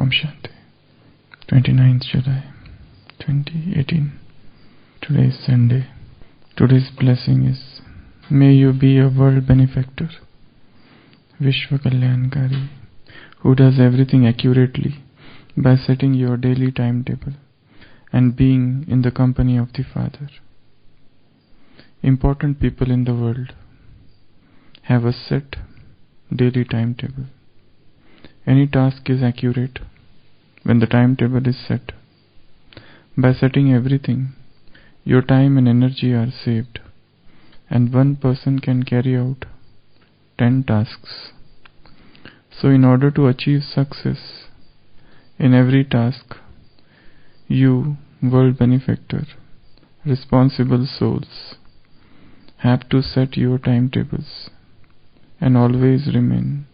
Om Shanti. 29th July 2018. Today is Sunday. Today's blessing is, may you be a world benefactor, Vishwa Kalyankari, who does everything accurately by setting your daily timetable and being in the company of the Father. Important people in the world have a set daily timetable. Any task is accurate when the timetable is set. By setting everything, your time and energy are saved, and one person can carry out 10 tasks. So in order to achieve success in every task, you, world benefactor, responsible souls, have to set your timetables and always remain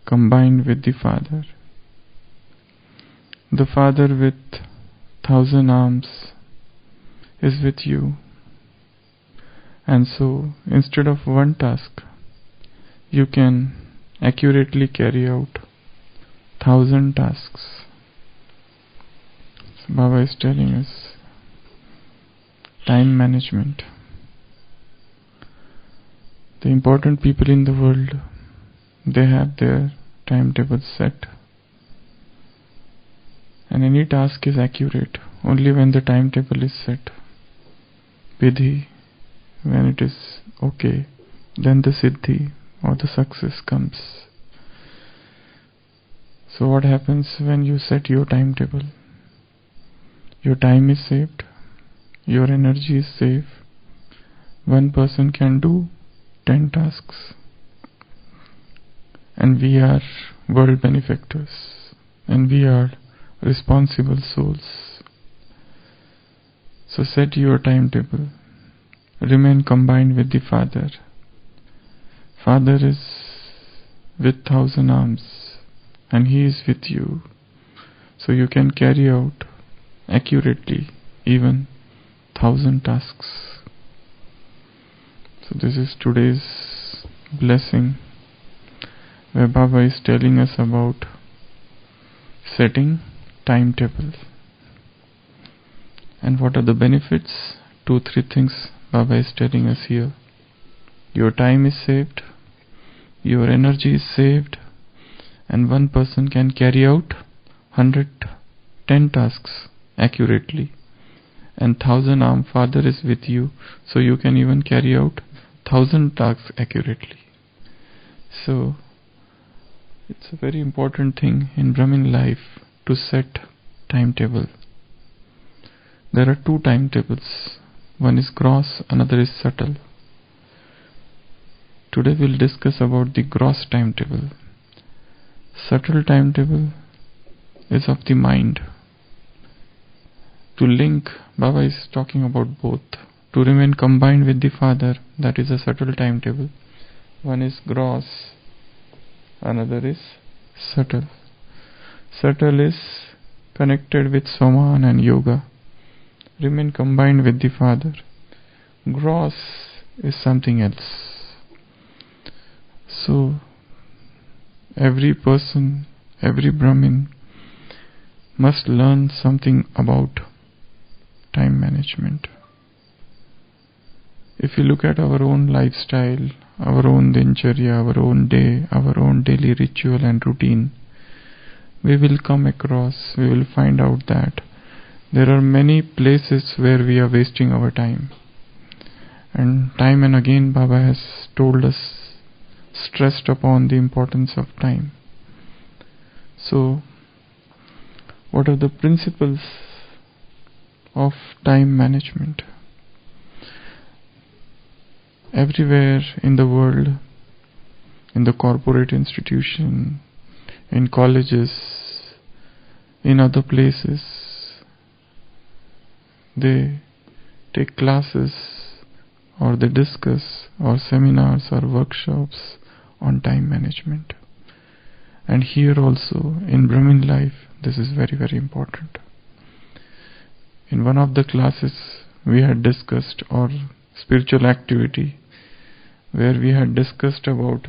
combined with the Father. The Father with 1,000 arms is with you, and so instead of one task, you can accurately carry out 1,000 tasks. So Baba is telling us time management. The important people in the world, they have their timetable set, and any task is accurate only when the timetable is set. Vidhi, when it is okay, then the siddhi or the success comes. So what happens when you set your timetable? Your time is saved, your energy is safe. One person can do 10 tasks. And we are world benefactors, and we are responsible souls. So set your timetable. Remain combined with the Father. Father is with 1,000 arms, and He is with you. So you can carry out accurately even 1,000 tasks. So this is today's blessing, where Baba is telling us about setting timetable. And what are the benefits? 2-3 things Baba is telling us here. Your time is saved, your energy is saved, and one person can carry out 110 tasks accurately. And 1,000 armed Father is with you, so you can even carry out 1,000 tasks accurately. So it's a very important thing in Brahmin life to set timetable. There are 2 timetables. One is gross, another is subtle. Today we'll discuss about the gross timetable. Subtle timetable is of the mind. To link, Baba is talking about both. To remain combined with the Father, that is a subtle timetable. One is gross, another is subtle. Subtle is connected with Saman and Yoga. Remain combined with the Father. Gross is something else. So, every person, every Brahmin must learn something about time management. If you look at our own lifestyle, our own dincharya, our own day, our own daily ritual and routine, we will find out that there are many places where we are wasting our time. And time and again Baba has told us, stressed upon the importance of time. So, what are the principles of time management? Everywhere in the world, in the corporate institution, in colleges, in other places, they take classes or they discuss or seminars or workshops on time management. And here also in Brahmin life, this is very, very important. In one of the classes we had discussed, or spiritual activity, where we had discussed about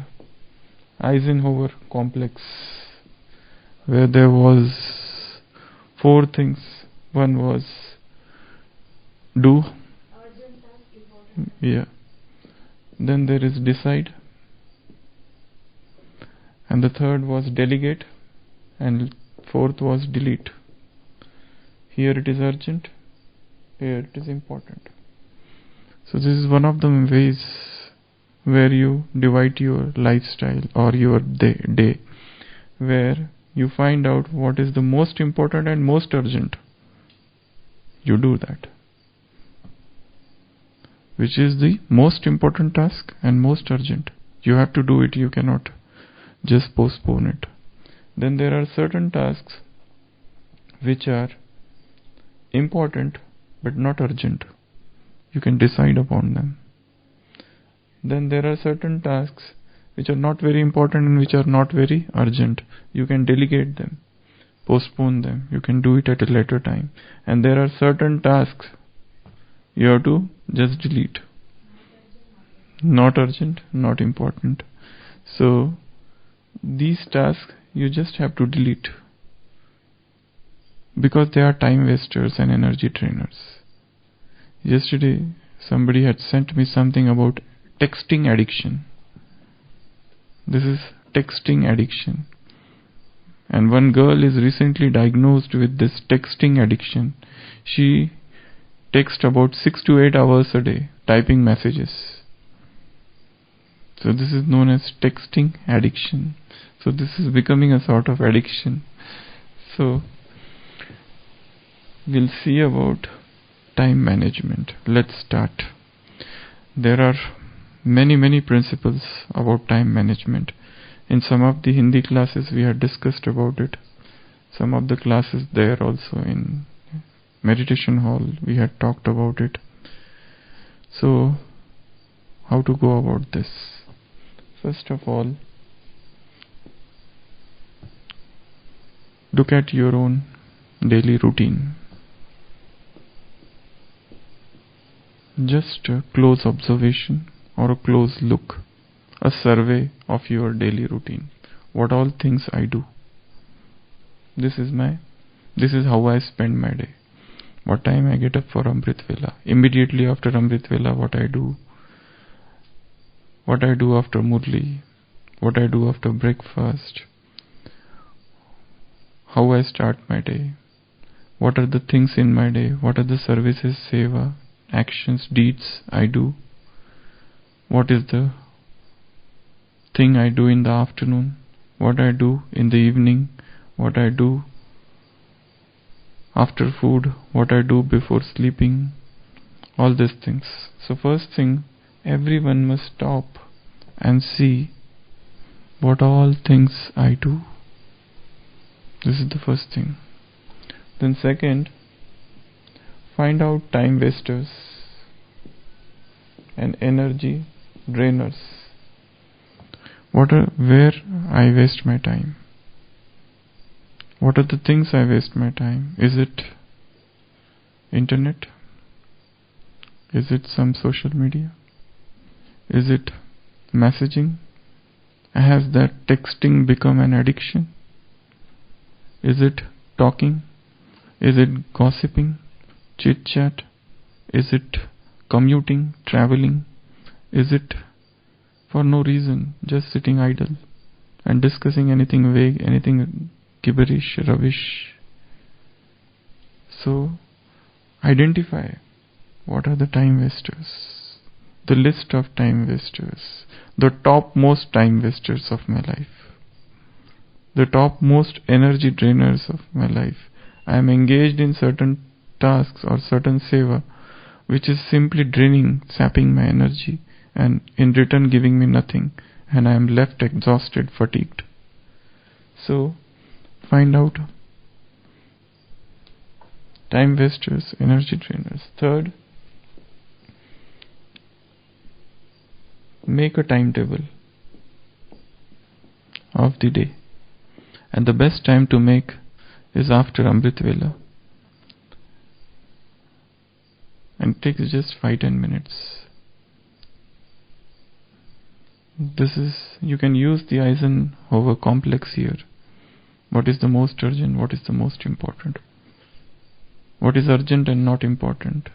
Eisenhower complex, where there was Four things. One was do. Yeah. Then there is decide. And the third was delegate. And fourth was delete. Here it is urgent. Here it is important. So this is one of the ways where you divide your lifestyle or your day, where you find out what is the most important and most urgent. You do that. Which is the most important task and most urgent. You have to do it. You cannot just postpone it. Then there are certain tasks which are important but not urgent. You can decide upon them. Then there are certain tasks which are not very important and which are not very urgent. You can delegate them, postpone them. You can do it at a later time. And there are certain tasks you have to just delete. Not urgent, not important. So these tasks you just have to delete because they are time wasters and energy drainers. Yesterday somebody had sent me something about texting addiction. This is texting addiction. And one girl is recently diagnosed with this texting addiction. She texts about 6 to 8 hours a day, typing messages. So this is known as texting addiction. So this is becoming a sort of addiction. So we'll see about time management. Let's start. There are many principles about time management. In some of the Hindi classes we had discussed about it. Some of the classes there also in meditation hall we had talked about it. So how to go about this? First of all, look at your own daily routine. Just a close observation or a close look, a survey of your daily routine. What all things I do. This is how I spend my day. What time I get up for Amrit Vela. Immediately after Amrit Vela, what I do after Murli, what I do after breakfast, how I start my day, what are the things in my day, what are the services, seva, actions, deeds I do, what is the thing I do in the afternoon, what I do in the evening, what I do after food, what I do before sleeping, all these things. So first thing, everyone must stop and see what all things I do. This is the first thing. Then second, find out time wasters and energy drainers. Where I waste my time? What are the things I waste my time? Is it internet? Is it some social media? Is it messaging? Has that texting become an addiction? Is it talking? Is it gossiping? Chit chat? Is it commuting, traveling? Is it for no reason, just sitting idle and discussing anything vague, anything gibberish, rubbish? So identify what are the time wasters, the list of time wasters, the topmost time wasters of my life, the topmost energy drainers of my life. I am engaged in certain tasks or certain seva which is simply draining, sapping my energy and in return giving me nothing, and I am left exhausted, fatigued. So find out time wasters, energy drainers. Third, make a timetable of the day, and the best time to make is after Amrit Vela, and it takes just 5-10 minutes. You can use the Eisenhower complex here. What is the most urgent? What is the most important? what is urgent and not important,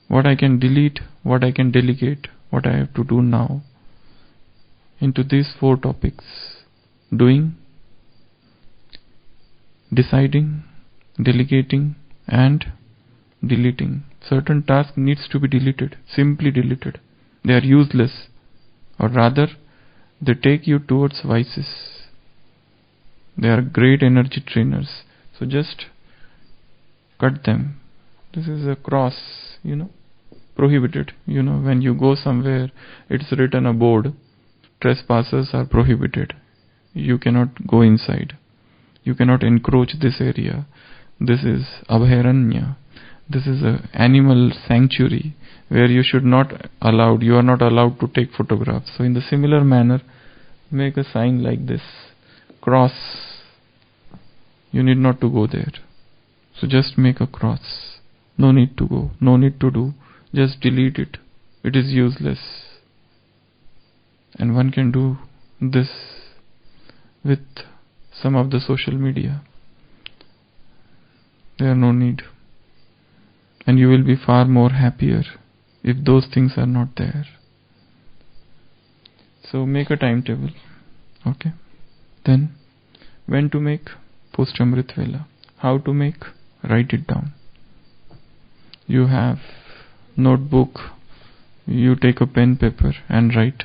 what I can delete, what I can delegate, what I have to do now. Into these 4 topics: doing, deciding, delegating, and deleting. Certain task needs to be deleted, simply deleted. They are useless, or rather, they take you towards vices. They are great energy trainers. So just cut them. This is a cross, prohibited. When you go somewhere, it's written a board. Trespassers are prohibited. You cannot go inside. You cannot encroach this area. This is abhairanya. This is an animal sanctuary where you are not allowed to take photographs. So in the similar manner, make a sign like this, cross. You need not to go there. So just make a cross. No need to go, no need to do. Just delete it. It is useless. And one can do this with some of the social media. There are no need. And you will be far more happier if those things are not there. So make a timetable. Okay. Then when to make? Post Amrit Vela. How to make? Write it down. You have notebook, you take a pen, paper and write.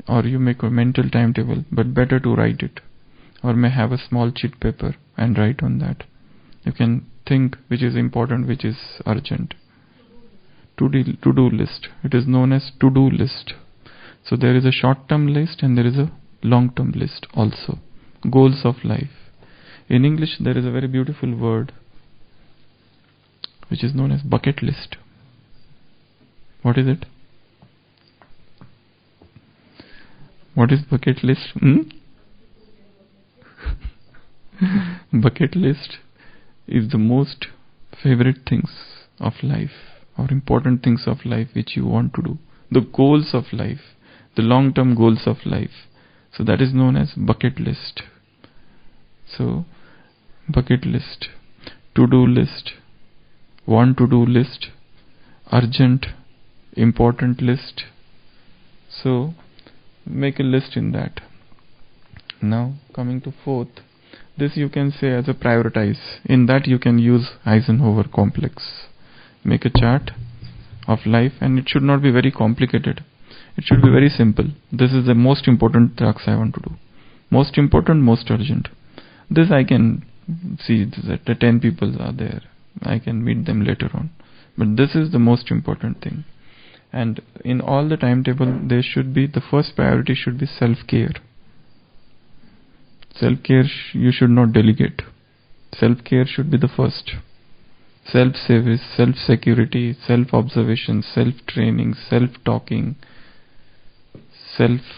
Or you make a mental timetable, but better to write it. Or may have a small sheet paper and write on that. You can think which is important, which is urgent. To-do list. It is known as to-do list. So there is a short-term list and there is a long-term list also. Goals of life. In English there is a very beautiful word which is known as bucket list. What is it? What is bucket list? Bucket list is the most favorite things of life or important things of life which you want to do. The goals of life, the long-term goals of life. So that is known as bucket list. So bucket list, to-do list, want to do list, urgent, important list. So make a list in that. Now coming to 4th, this you can say as a prioritize. In that you can use Eisenhower complex. Make a chart of life, and it should not be very complicated. It should be very simple. This is the most important tasks I want to do. Most important, most urgent. This I can see that the 10 people are there. I can meet them later on. But this is the most important thing. And in all the timetable, there should be, the first priority should be self-care. Self-care you should not delegate. Self-care should be the first. Self-service, self-security, self-observation, self-training, self-talking, self-churning.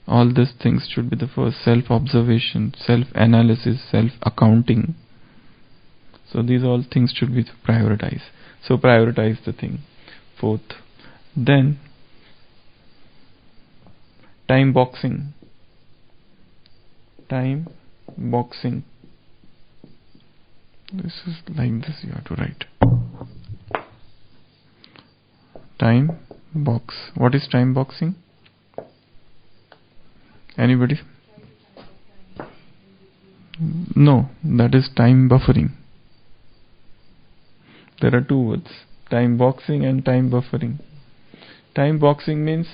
All these things should be the first. Self-observation, self-analysis, self-accounting. So these all things should be prioritized. So prioritize the thing. 4th. Then time boxing. Time boxing. This is like this you have to write. Time box. What is time boxing? Anybody? No, that is time buffering. There are 2 words. Time boxing and time buffering. Time boxing means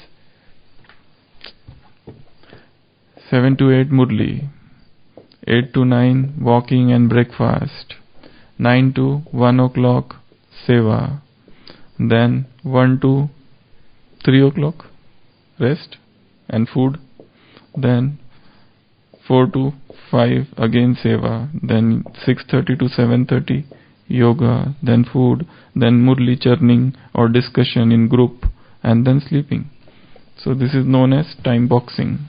7 to 8 Murli, 8 to 9 walking and breakfast, 9 to 1 o'clock Seva, then 1 to 3 o'clock rest and food, then 4 to 5 again Seva, then 6:30 to 7:30 yoga, then food, then Murli churning or discussion in group, and then sleeping. So this is known as time boxing.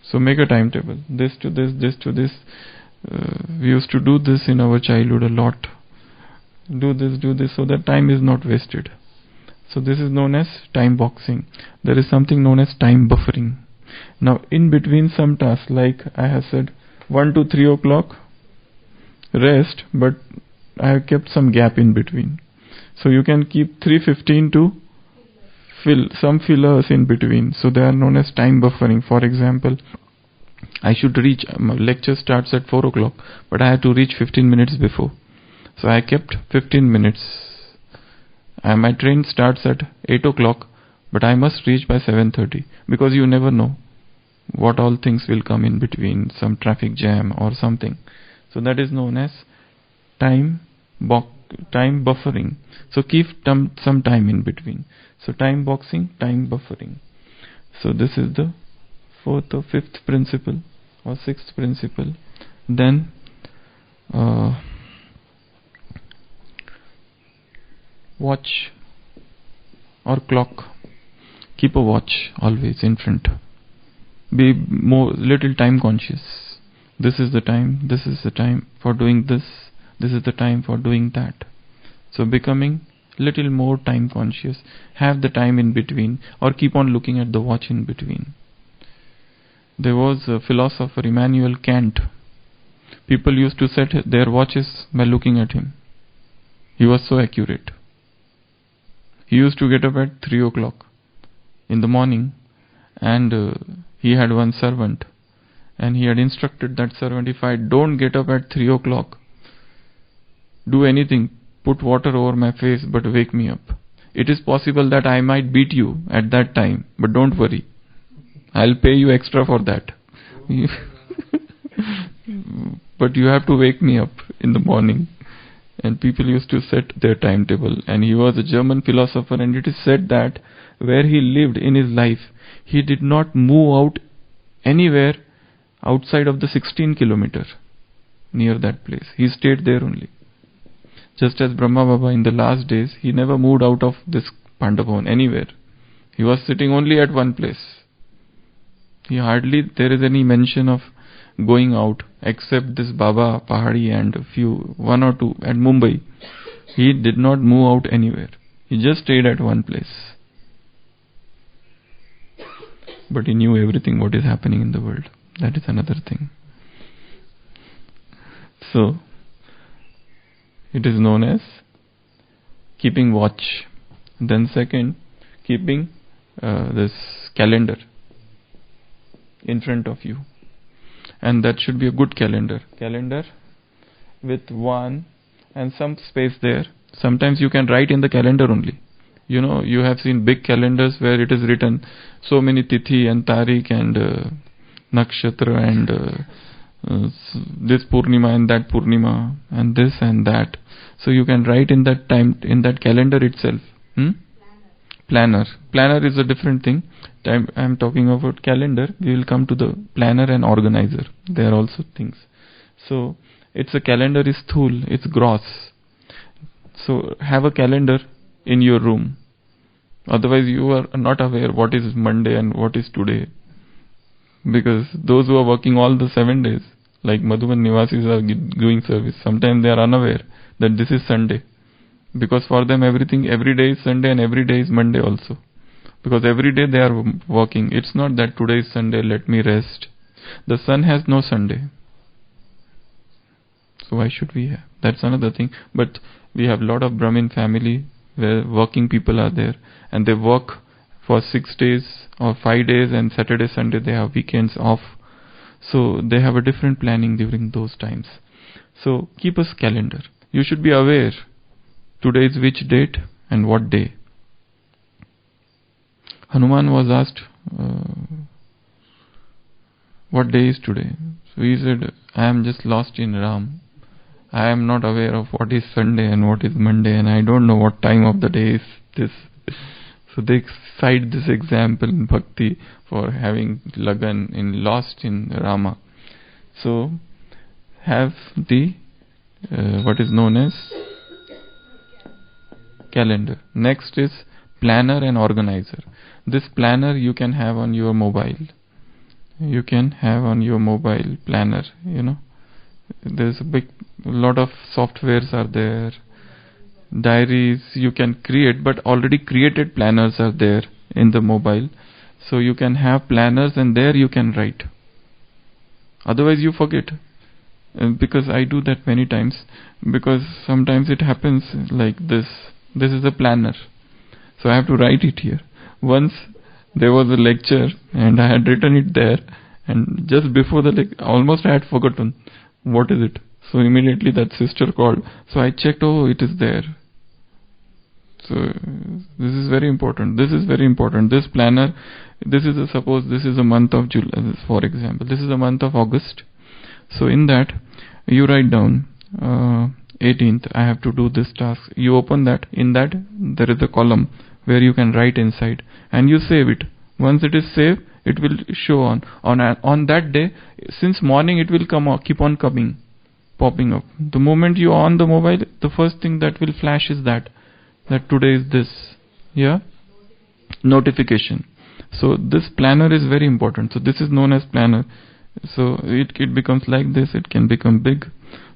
So make a timetable. This to this, this to this. We used to do this in our childhood a lot. Do this, so that time is not wasted. So this is known as time boxing. There is something known as time buffering. Now in between some tasks, like I have said, 1 to 3 o'clock rest, but I have kept some gap in between. So you can keep 3:15 to fill some fillers in between. So they are known as time buffering. For example, I should reach, my lecture starts at 4 o'clock, but I have to reach 15 minutes before. So I kept 15 minutes. And my train starts at 8 o'clock, but I must reach by 7:30, because you never know what all things will come in between, some traffic jam or something. So that is known as time buffering. So keep some time in between. So time boxing, time buffering. So this is the fourth or fifth principle or sixth principle. Then watch or clock. Keep a watch always in front. Be little time conscious. This is the time. This is the time for doing this. This is the time for doing that. So becoming little more time conscious. Have the time in between, or keep on looking at the watch in between. There was a philosopher, Immanuel Kant. People used to set their watches by looking at him. He was so accurate. He used to get up at 3 o'clock in the morning, and he had one servant, and he had instructed that servant, if I don't get up at 3 o'clock, do anything, put water over my face, but wake me up. It is possible that I might beat you at that time, but don't worry, I'll pay you extra for that. But you have to wake me up in the morning. And people used to set their timetable. And he was a German philosopher, and it is said that where he lived in his life, he did not move out anywhere outside of the 16 kilometer near that place. He stayed there only. Just as Brahma Baba in the last days, he never moved out of this Pandabhavan anywhere. He was sitting only at one place. There is any mention of going out, except this Baba Pahadi and one or two at Mumbai. He did not move out anywhere. He just stayed at one place. But he knew everything what is happening in the world. That is another thing. So, it is known as keeping watch. Then second, keeping this calendar in front of you. And that should be a good calendar. Calendar with one and some space there. Sometimes you can write in the calendar only. You know, you have seen big calendars where it is written so many tithi and tarik and nakshatra and this Purnima and that Purnima and this and that. So you can write in that time, in that calendar itself. Planner. Planner is a different thing. I am talking about calendar. We will come to the planner and organizer. They are also things. So it's a calendar is thul, it's gross. So have a calendar in your room. Otherwise you are not aware what is Monday and what is today. Because those who are working all the 7 days, like Madhuban Nivasis are doing service, sometimes they are unaware that this is Sunday. Because for them every day is Sunday and every day is Monday also. Because every day they are working. It's not that today is Sunday, let me rest. The sun has no Sunday. So why should we have? That's another thing. But we have a lot of Brahmin family where working people are there. And they work for 6 days or 5 days, and Saturday, Sunday they have weekends off. So they have a different planning during those times. So keep a calendar. You should be aware today is which date and what day. Hanuman was asked, what day is today? So he said, I am just lost in Ram. I am not aware of what is Sunday and what is Monday, and I don't know what time of the day is this. So they cite this example in Bhakti for having Lagan lost in Rama. So have the what is known as calendar. Next is planner and organizer. This planner you can have on your mobile. You can have on your mobile planner, you know. There's a lot of softwares are there. Diaries you can create, but already created planners are there in the mobile. So you can have planners and there you can write. Otherwise you forget. Because I do that many times, because sometimes it happens like this. This is a planner, so I have to write it here. Once there was a lecture and I had written it there, and just before the almost I had forgotten what is it. So immediately that sister called, so I checked, oh, it is there. So this is very important. This is very important. This planner, this is suppose this is a month of July, for example. This is a month of August. So in that, you write down 18th, I have to do this task. You open that. In that, there is a column where you can write inside, and you save it. Once it is saved, it will show on that day. Since morning, it will keep on popping up. The moment you on the mobile, the first thing that will flash is that today is this, yeah, notification. So this planner is very important. So this is known as planner. So it becomes like this. It can become big.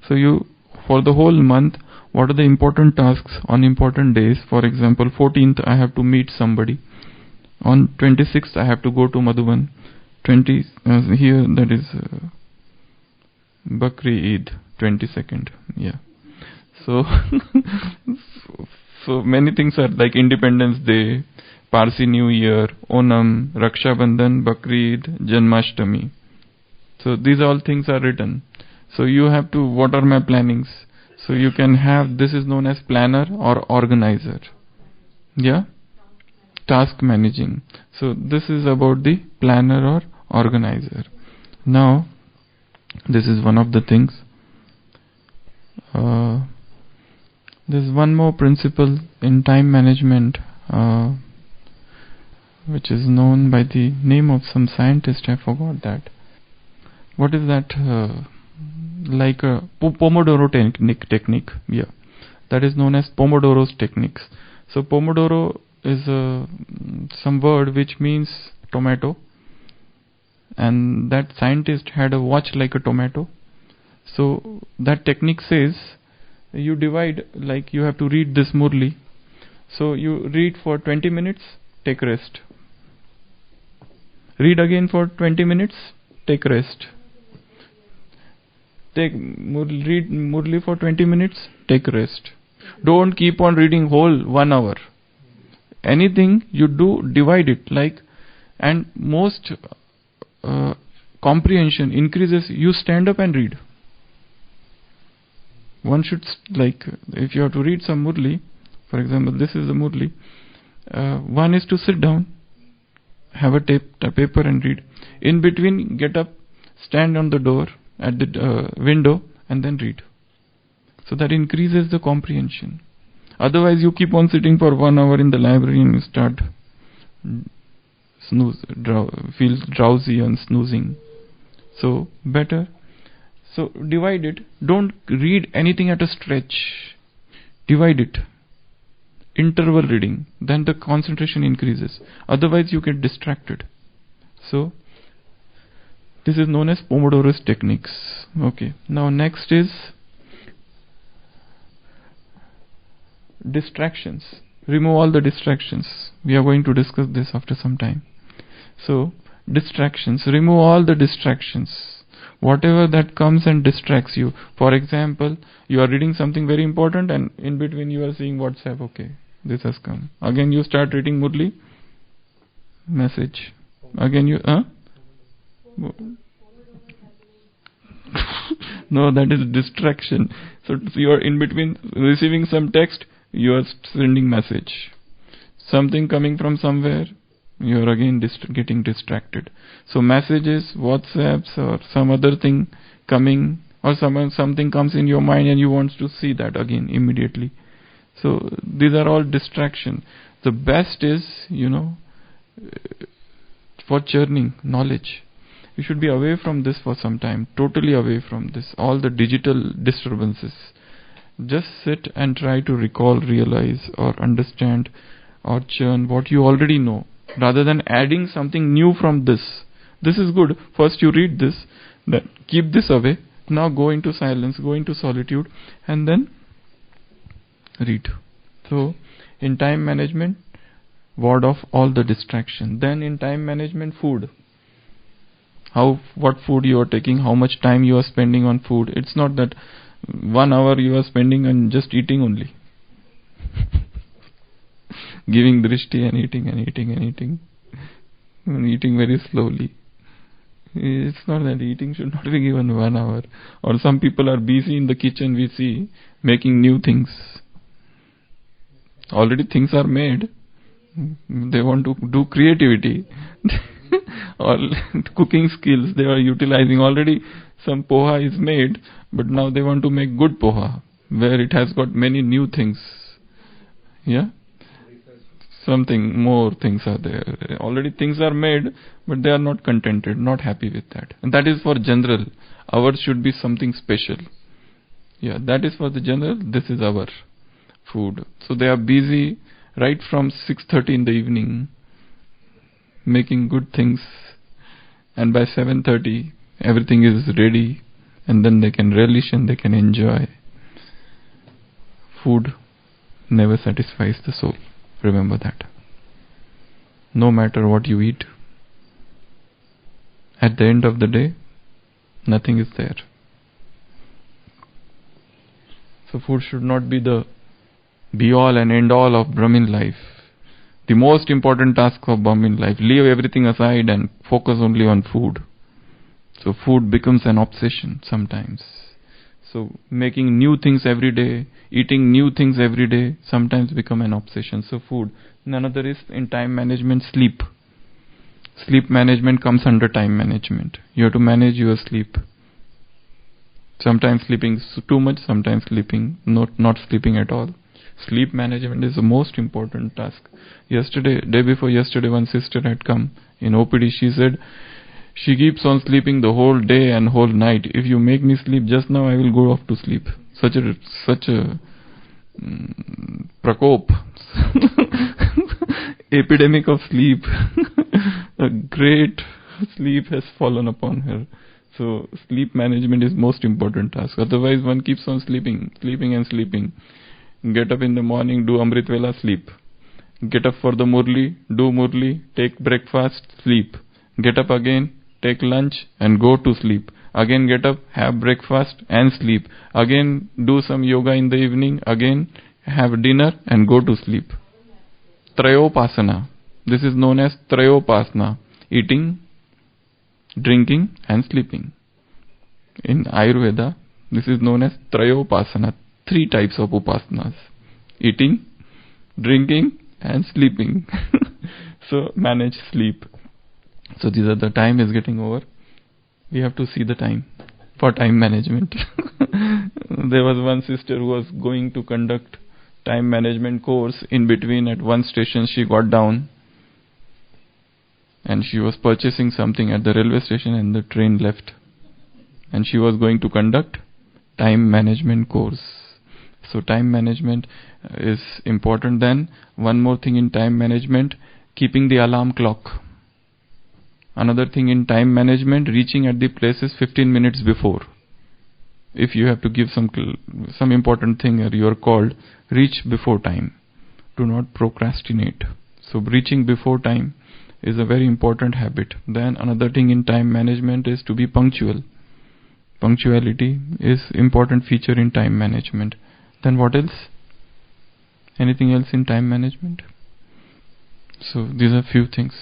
So you, for the whole month, what are the important tasks on important days? For example, 14th I have to meet somebody. On 26th I have to go to Madhuban. Here that is Bakri Eid, 22nd. Yeah. So so many things are like Independence Day, Parsi New Year, Onam, Raksha Bandhan, Bakri Eid, Janmashtami. So these all things are written. So you have to, what are my plannings? So you can have, this is known as planner or organizer. Yeah? Task managing. So this is about the planner or organizer. Now, this is one of the things. There's one more principle in time management, which is known by the name of some scientist. I forgot that. What is that? Like a Pomodoro technique. Yeah, that is known as Pomodoro's techniques. So Pomodoro is some word which means tomato, and that scientist had a watch like a tomato. So that technique says you divide, like you have to read this Murli. So you read for 20 minutes, take rest. Read again for 20 minutes, take rest. Read Murli for 20 minutes, take rest. Don't keep on reading whole 1 hour. Anything you do, divide it, like, and most comprehension increases. You stand up and read. One should, like, if you have to read some Murli, for example, this is the Murli. One is to sit down, have a paper and read. In between, get up, stand on the door, at the window, and then read. So that increases the comprehension. Otherwise you keep on sitting for 1 hour in the library and you start feel drowsy and snoozing. So better. So divide it. Don't read anything at a stretch. Divide it. Interval reading. Then the concentration increases. Otherwise you get distracted. So this is known as Pomodoro's techniques. Okay. Now next is distractions. Remove all the distractions. We are going to discuss this after some time. So distractions. Remove all the distractions. Whatever that comes and distracts you. For example, you are reading something very important and in between you are seeing WhatsApp. Okay, this has come. Again you start reading Murli. Message. Again you... No, that is distraction. So you are in between receiving some text, you are sending message. Something coming from somewhere, you are again getting distracted. So messages, WhatsApps, or some other thing coming, or something comes in your mind and you want to see that again immediately. So these are all distraction. The best is, for churning knowledge, you should be away from this for some time, totally away from this, all the digital disturbances. Just sit and try to recall, realize, or understand, or churn what you already know, rather than adding something new from this. This is good. First you read this, then keep this away. Now go into silence, go into solitude, and then read. So in time management, ward off all the distraction. Then in time management, food. what food you are taking, how much time you are spending on food. It's not that 1 hour you are spending on just eating only. Giving drishti and eating and eating and eating. And eating very slowly. It's not that eating should not be given 1 hour. Or some people are busy in the kitchen, we see, making new things. Already things are made. They want to do creativity. Or cooking skills they are utilizing. Already some poha is made, but now they want to make good poha, where it has got many new things. Yeah? Something more things are there. Already things are made, but they are not contented, not happy with that. And that is for general. Ours should be something special. Yeah, that is for the general. This is our food. So they are busy right from 6:30 in the evening, making good things, and by 7:30 everything is ready, and then they can relish and they can enjoy. Food never satisfies the soul. Remember that. No matter what you eat, at the end of the day, nothing is there. So food should not be the be-all and end-all of Brahmin life. The most important task of Brahmin life. Leave everything aside and focus only on food. So food becomes an obsession sometimes. So making new things every day, eating new things every day, sometimes become an obsession. So food. Another is in time management, sleep. Sleep management comes under time management. You have to manage your sleep. Sometimes sleeping too much, sometimes sleeping not sleeping at all. Sleep management is the most important task. Day before yesterday, one sister had come in OPD. She said she keeps on sleeping the whole day and whole night. If you make me sleep just now, I will go off to sleep. Such a prakop, epidemic of sleep. A great sleep has fallen upon her. So sleep management is most important task. Otherwise one keeps on sleeping and sleeping. Get up in the morning, do Amrit Vela, sleep. Get up for the Murli, do Murli, take breakfast, sleep. Get up again, take lunch and go to sleep. Again get up, have breakfast and sleep. Again do some yoga in the evening, again have dinner and go to sleep. Trayopasana. This is known as Trayopasana. Eating, drinking and sleeping. In Ayurveda, this is known as Trayopasana. 3 types of upasanas. Eating, drinking and sleeping. So manage sleep. So these are the time is getting over. We have to see the time for time management. There was one sister who was going to conduct time management course. In between at one station she got down and she was purchasing something at the railway station and the train left. And she was going to conduct time management course. So time management is important. Then one more thing in time management, keeping the alarm clock. Another thing in time management, reaching at the places 15 minutes before. If you have to give some important thing or you are called, reach before time. Do not procrastinate. So reaching before time is a very important habit. Then another thing in time management is to be punctual. Punctuality is important feature in time management. Then what else? Anything else in time management? So these are few things.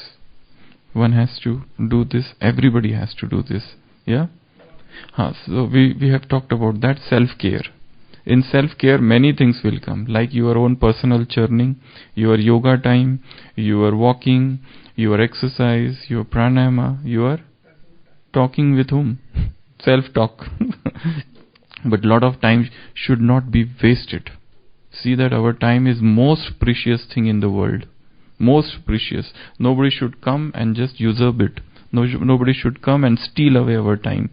One has to do this. Everybody has to do this. Yeah? So we have talked about that self-care. In self-care, many things will come, like your own personal churning, your yoga time, your walking, your exercise, your pranayama, your talking with whom? Self-talk. But lot of time should not be wasted. See that our time is most precious thing in the world. Most precious. Nobody should come and just usurp it. Nobody should come and steal away our time.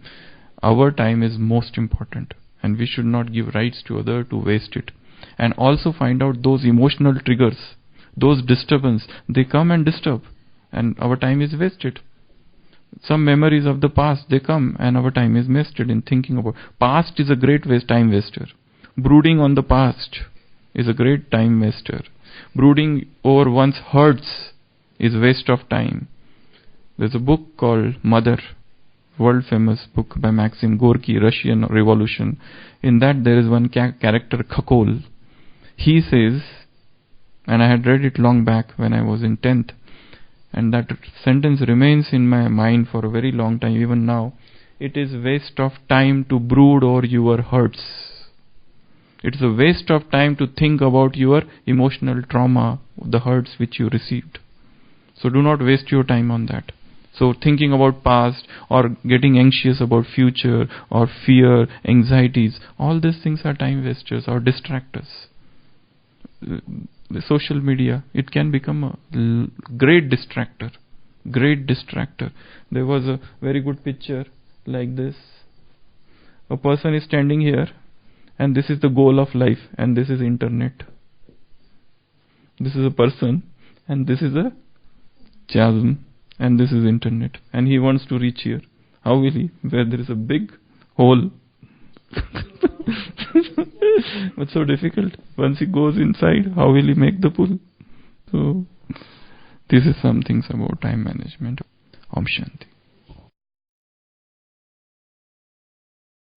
Our time is most important. And we should not give rights to other to waste it. And also find out those emotional triggers. Those disturbance. They come and disturb. And our time is wasted. Some memories of the past, they come and our time is wasted in thinking about. Past is a great time waster. Brooding on the past is a great time waster. Brooding over one's hurts is waste of time. There's a book called Mother. world famous book by Maxim Gorky, Russian Revolution. In that there is one character, Khakol. He says, and I had read it long back when I was in 10th, and that sentence remains in my mind for a very long time, even now. It is waste of time to brood over your hurts. It's a waste of time to think about your emotional trauma, the hurts which you received. So do not waste your time on that. So thinking about past or getting anxious about future or fear, anxieties, all these things are time wasters or distractors. The social media, it can become a great distractor. Great distractor. There was a very good picture like this. A person is standing here, and this is the goal of life, and this is internet. This is a person, and this is a chasm, and this is internet, and he wants to reach here. How will he? Where there is a big hole. But so difficult. Once he goes inside, how will he make the pull? So this is some things about time management. Om Shanti.